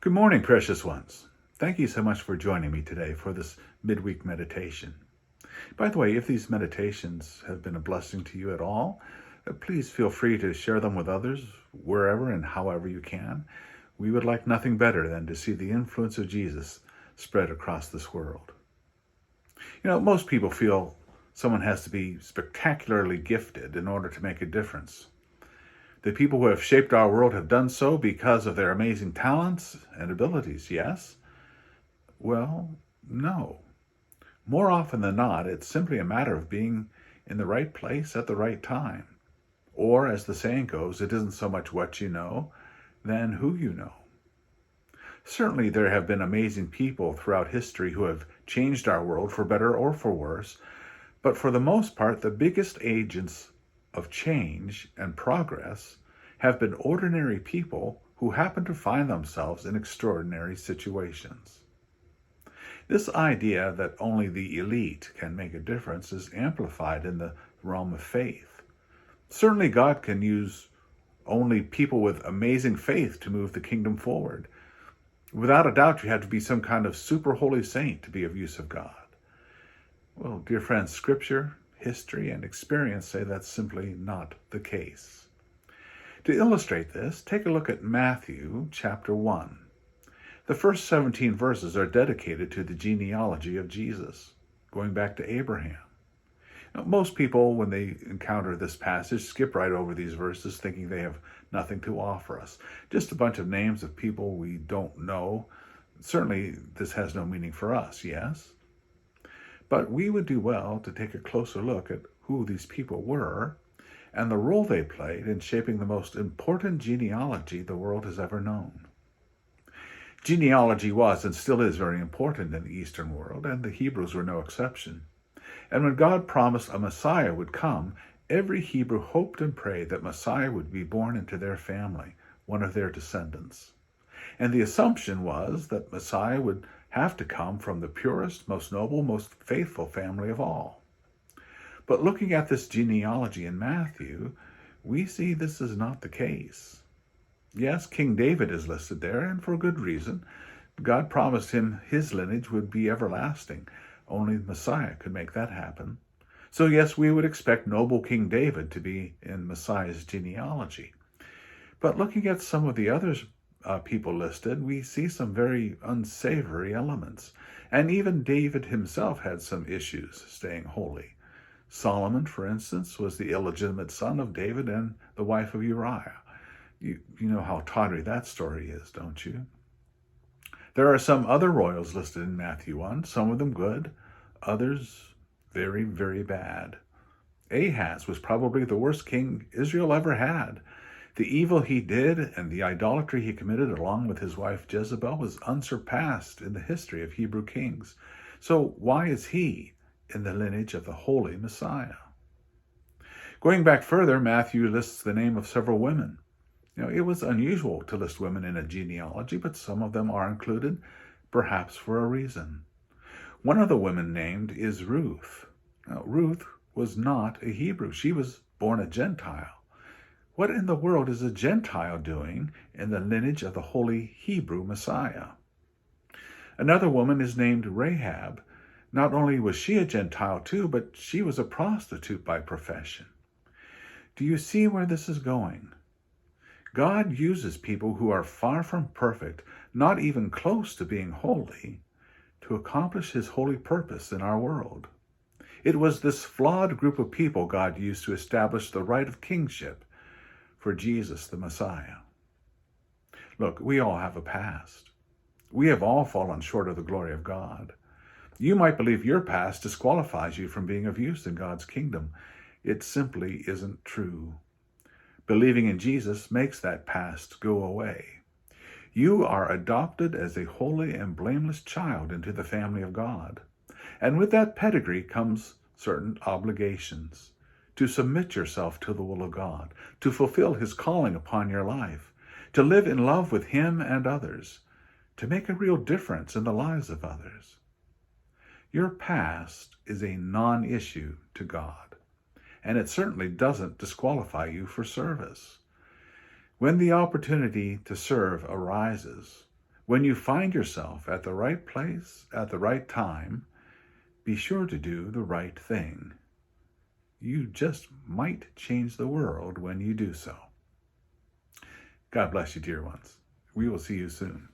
Good morning, precious ones. Thank you so much for joining me today for this midweek meditation. By the way, if these meditations have been a blessing to you at all, please feel free to share them with others wherever and however you can. We would like nothing better than to see the influence of Jesus spread across this world. Most people feel someone has to be spectacularly gifted in order to make a difference. The people who have shaped our world have done so because of their amazing talents and abilities, yes? Well, no. More often than not, it's simply a matter of being in the right place at the right time. Or, as the saying goes, it isn't so much what you know, than who you know. Certainly there have been amazing people throughout history who have changed our world for better or for worse, but for the most part, the biggest agents of change and progress have been ordinary people who happen to find themselves in extraordinary situations. This idea that only the elite can make a difference is amplified in the realm of faith. Certainly God can use only people with amazing faith to move the kingdom forward. Without a doubt, you have to be some kind of super holy saint to be of use of God. Well, dear friends, Scripture, history, and experience say that's simply not the case. To illustrate this, take a look at Matthew chapter 1. The first 17 verses are dedicated to the genealogy of Jesus, going back to Abraham. Most people, when they encounter this passage, skip right over these verses thinking they have nothing to offer us. Just a bunch of names of people we don't know. Certainly, this has no meaning for us, yes? But we would do well to take a closer look at who these people were and the role they played in shaping the most important genealogy the world has ever known. Genealogy was and still is very important in the Eastern world, and the Hebrews were no exception. And when God promised a Messiah would come, every Hebrew hoped and prayed that Messiah would be born into their family, one of their descendants. And the assumption was that Messiah would have to come from the purest, most noble, most faithful family of all. But looking at this genealogy in Matthew, we see this is not the case. Yes, King David is listed there, and for good reason. God promised him his lineage would be everlasting. Only Messiah could make that happen. So yes, we would expect noble King David to be in Messiah's genealogy. But looking at some of the other people listed, we see some very unsavory elements. And even David himself had some issues staying holy. Solomon, for instance, was the illegitimate son of David and the wife of Uriah. You know how tawdry that story is, don't you? There are some other royals listed in Matthew 1, some of them good, others very, very bad. Ahaz was probably the worst king Israel ever had. The evil he did and the idolatry he committed along with his wife Jezebel was unsurpassed in the history of Hebrew kings. So why is he in the lineage of the holy Messiah? Going back further, Matthew lists the name of several women. It was unusual to list women in a genealogy, but some of them are included, perhaps for a reason. One of the women named is Ruth. Now, Ruth was not a Hebrew. She was born a Gentile. What in the world is a Gentile doing in the lineage of the holy Hebrew Messiah? Another woman is named Rahab. Not only was she a Gentile too, but she was a prostitute by profession. Do you see where this is going? God uses people who are far from perfect, not even close to being holy, to accomplish his holy purpose in our world. It was this flawed group of people God used to establish the right of kingship for Jesus the Messiah. Look, we all have a past. We have all fallen short of the glory of God. You might believe your past disqualifies you from being of use in God's kingdom. It simply isn't true. Believing in Jesus makes that past go away. You are adopted as a holy and blameless child into the family of God. And with that pedigree comes certain obligations. To submit yourself to the will of God, to fulfill his calling upon your life, to live in love with him and others, to make a real difference in the lives of others. Your past is a non-issue to God. And it certainly doesn't disqualify you for service. When the opportunity to serve arises, When you find yourself at the right place at the right time, be sure to do the right thing. You just might change the world when you do so. God bless you, dear ones. We will see you soon.